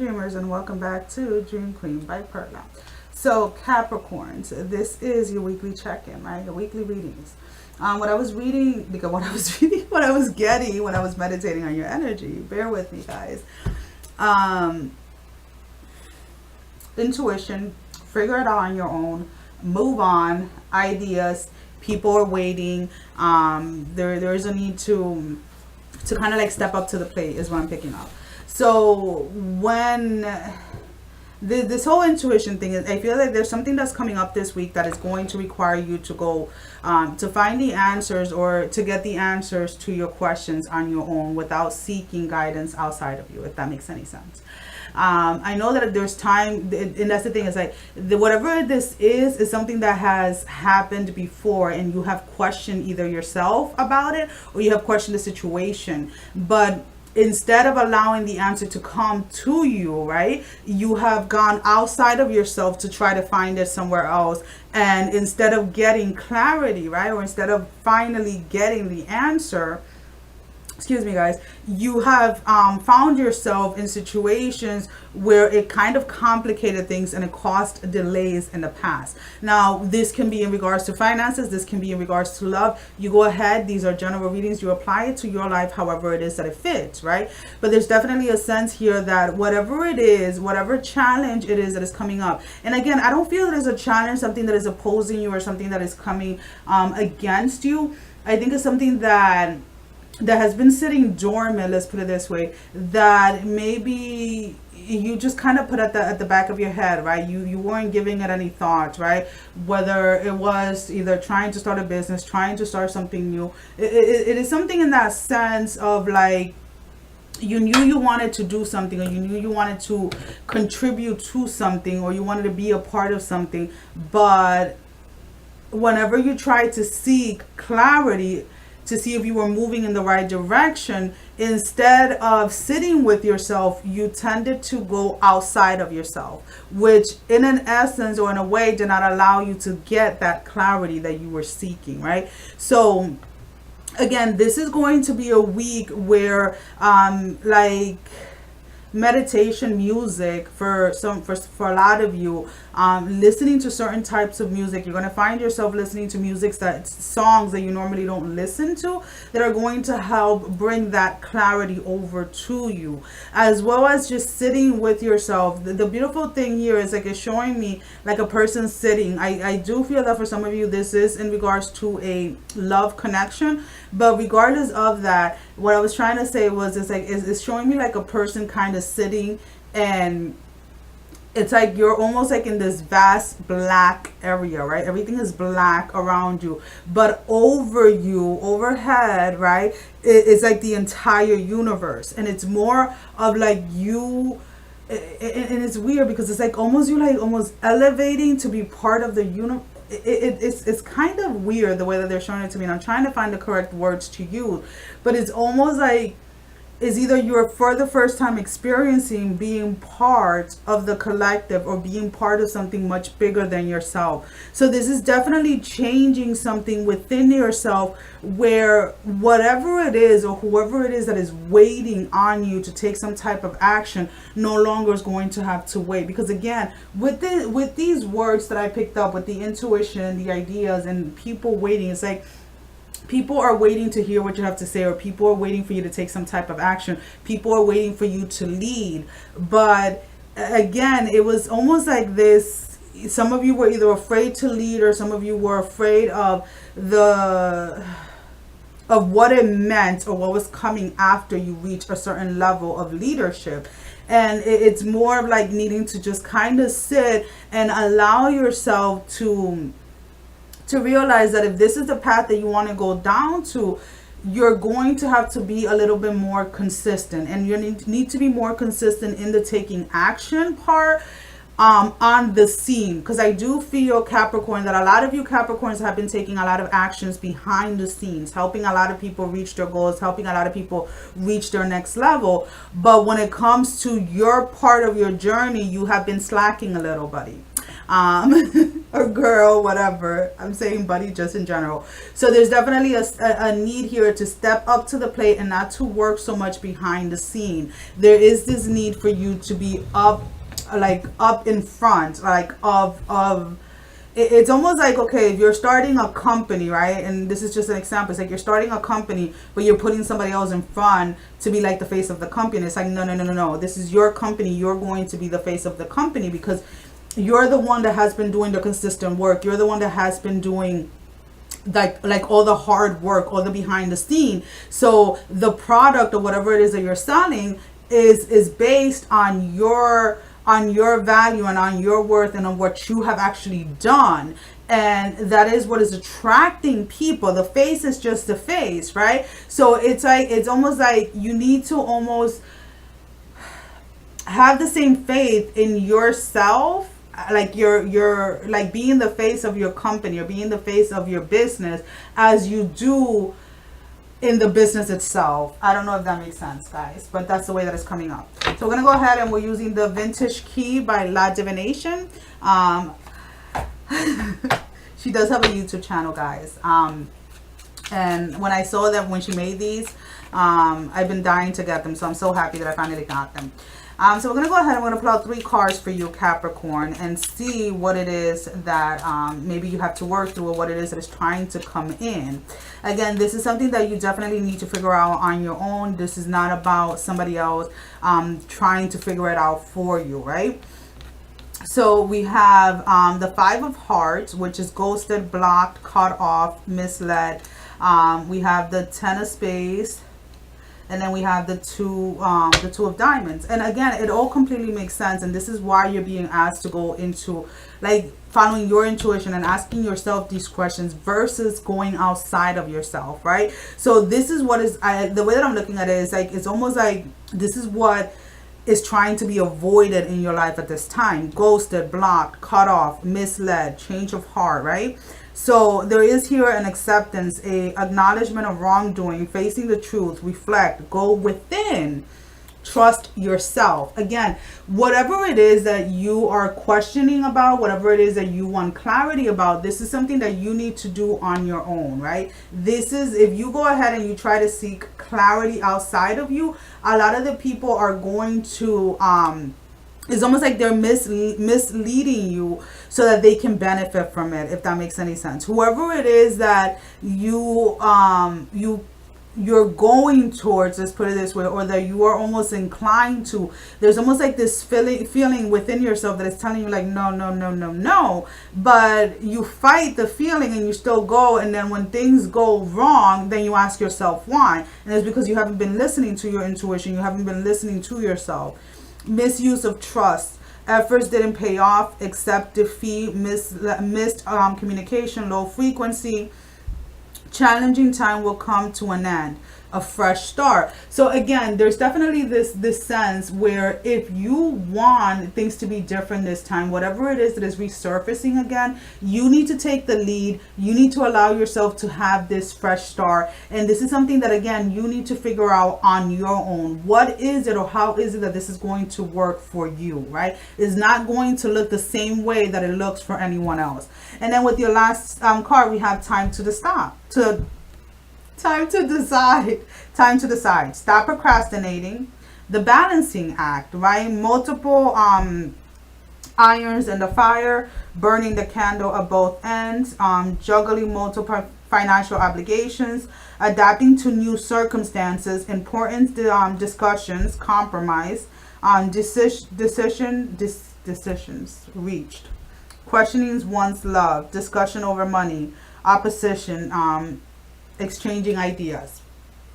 dreamers, and welcome back to Dream Queen by Perla. So Capricorns, this is your weekly check-in, right? Your weekly readings. What I was reading, because what I was getting when I was meditating on your energy, bear with me guys. Intuition, figure it out on your own, move on, ideas, people are waiting. There is a need to kind of like step up to the plate is what I'm picking up. So when this whole intuition thing is, I feel like there's something that's coming up this week that is going to require you to go to find the answers, or to get the answers to your questions on your own without seeking guidance outside of you, if that makes any sense. I know that there's time, and that's the thing, is like whatever this is something that has happened before, and you have questioned either yourself about it or you have questioned the situation, but instead of allowing the answer to come to you, right, you have gone outside of yourself to try to find it somewhere else. And instead of getting clarity, right, or instead of finally getting the answer, excuse me guys, you have found yourself in situations where it kind of complicated things and it caused delays in the past. Now this can be in regards to finances, this can be in regards to love. You go ahead, these are general readings, you apply it to your life however it is that it fits, right? But there's definitely a sense here that whatever it is, whatever challenge it is that is coming up, and again, I don't feel there's a challenge, something that is opposing you or something that is coming against you. I think it's something that has been sitting dormant, let's put it this way, that maybe you just kind of put at the back of your head, right? You weren't giving it any thought, right? Whether it was either trying to start a business, trying to start something new. It is something in that sense of like, you knew you wanted to do something, or you knew you wanted to contribute to something, or you wanted to be a part of something, but whenever you tried to seek clarity to see if you were moving in the right direction, instead of sitting with yourself, you tended to go outside of yourself, which in an essence or in a way did not allow you to get that clarity that you were seeking, right? So again, this is going to be a week where like meditation music for a lot of you, listening to certain types of music, you're going to find yourself listening to songs that you normally don't listen to, that are going to help bring that clarity over to you, as well as just sitting with yourself. The beautiful thing here is like it's showing me like a person sitting. I do feel that for some of you this is in regards to a love connection, but regardless of that, what I was trying to say was it's showing me like a person kind of sitting, and it's like you're almost like in this vast black area, right? Everything is black around you, but over you, overhead, right, it's like the entire universe. And it's more of like you, and it's weird because it's like almost you like almost elevating to be part of the universe. It's kind of weird the way that they're showing it to me, and I'm trying to find the correct words to use, but it's almost like is either you're for the first time experiencing being part of the collective, or being part of something much bigger than yourself. So this is definitely changing something within yourself, where whatever it is or whoever it is that is waiting on you to take some type of action no longer is going to have to wait. Because again, with these words that I picked up, with the intuition, the ideas, and people waiting, it's like people are waiting to hear what you have to say, or people are waiting for you to take some type of action. People are waiting for you to lead. But again, it was almost like this, some of you were either afraid to lead, or some of you were afraid of what it meant, or what was coming after you reach a certain level of leadership. And it's more of like needing to just kind of sit and allow yourself to realize that if this is the path that you want to go down to, you're going to have to be a little bit more consistent, and you need to be more consistent in the taking action part on the scene. Because I do feel, Capricorn, that a lot of you Capricorns have been taking a lot of actions behind the scenes, helping a lot of people reach their goals, helping a lot of people reach their next level. But when it comes to your part of your journey, you have been slacking a little, buddy. or girl, whatever. I'm saying buddy just in general. So there's definitely a need here to step up to the plate and not to work so much behind the scene. There is this need for you to be up, like up in front, like of it's almost like, okay, if you're starting a company, right, and this is just an example, it's like you're starting a company but you're putting somebody else in front to be like the face of the company. It's like, no, this is your company. You're going to be the face of the company because you're the one that has been doing the consistent work. You're the one that has been doing like all the hard work, all the behind the scene. So the product or whatever it is that you're selling is based on your value and on your worth and on what you have actually done. And that is what is attracting people. The face is just the face, right? So it's like, it's almost like you need to almost have the same faith in yourself, like you're like being the face of your company or being the face of your business as you do in the business itself. I don't know if that makes sense, guys, but that's the way that it's coming up. So we're gonna go ahead and we're using the Vintage Key by La Divination. She does have a YouTube channel, guys, and when I saw that when she made these, I've been dying to get them, so I'm so happy that I finally got them. So we're going to go ahead and we're going to pull out 3 cards for you, Capricorn, and see what it is that maybe you have to work through or what it is that is trying to come in. Again, this is something that you definitely need to figure out on your own. This is not about somebody else trying to figure it out for you, right? So we have the 5 of Hearts, which is ghosted, blocked, cut off, misled. We have the 10 of Spades. And then we have the two of Diamonds. And again, it all completely makes sense. And this is why you're being asked to go into, like, following your intuition and asking yourself these questions versus going outside of yourself, right? So this is what is, the way that I'm looking at it is like, it's almost like this is what is trying to be avoided in your life at this time. Ghosted, blocked, cut off, misled, change of heart, right? So there is here an acceptance, a acknowledgement of wrongdoing, facing the truth, reflect, go within, trust yourself. Again, whatever it is that you are questioning about, whatever it is that you want clarity about, this is something that you need to do on your own, right? This is, if you go ahead and you try to seek clarity outside of you, a lot of the people are going to it's almost like they're misleading you so that they can benefit from it, if that makes any sense. Whoever it is that you're going towards, let's put it this way, or that you are almost inclined to, there's almost like this feeling within yourself that is telling you like, no, but you fight the feeling and you still go, and then when things go wrong, then you ask yourself why, and it's because you haven't been listening to your intuition, you haven't been listening to yourself. Misuse of trust, efforts didn't pay off, accept defeat, missed communication, low frequency, challenging time will come to an end, a fresh start. So again, there's definitely this sense where if you want things to be different this time, whatever it is that is resurfacing again, you need to take the lead. You need to allow yourself to have this fresh start. And this is something that, again, you need to figure out on your own. What is it, or how is it that this is going to work for you, right? It's not going to look the same way that it looks for anyone else. And then with your last card, we have time to decide. Stop procrastinating. The balancing act, right? Multiple irons in the fire, burning the candle at both ends, juggling multiple financial obligations, adapting to new circumstances, important discussions, compromise, decisions reached, questioning one's love, discussion over money, opposition, exchanging ideas.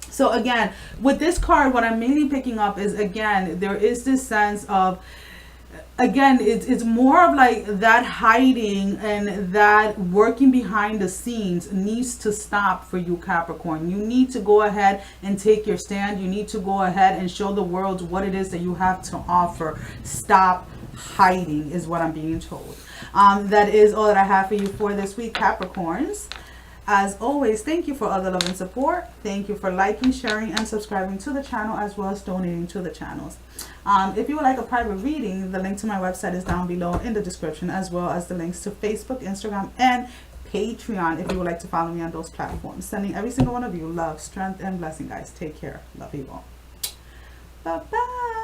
So again, with this card, what I'm mainly picking up is, again, there is this sense of, again, it's more of like that hiding and that working behind the scenes needs to stop for you, Capricorn. You need to go ahead and take your stand. You need to go ahead and show the world what it is that you have to offer. Stop hiding is what I'm being told. That is all that I have for you for this week, Capricorns. As always, thank you for all the love and support. Thank you for liking, sharing, and subscribing to the channel, as well as donating to the channels. If you would like a private reading, the link to my website is down below in the description, as well as the links to Facebook, Instagram, and Patreon if you would like to follow me on those platforms. Sending every single one of you love, strength, and blessing, guys. Take care. Love you all. Bye-bye.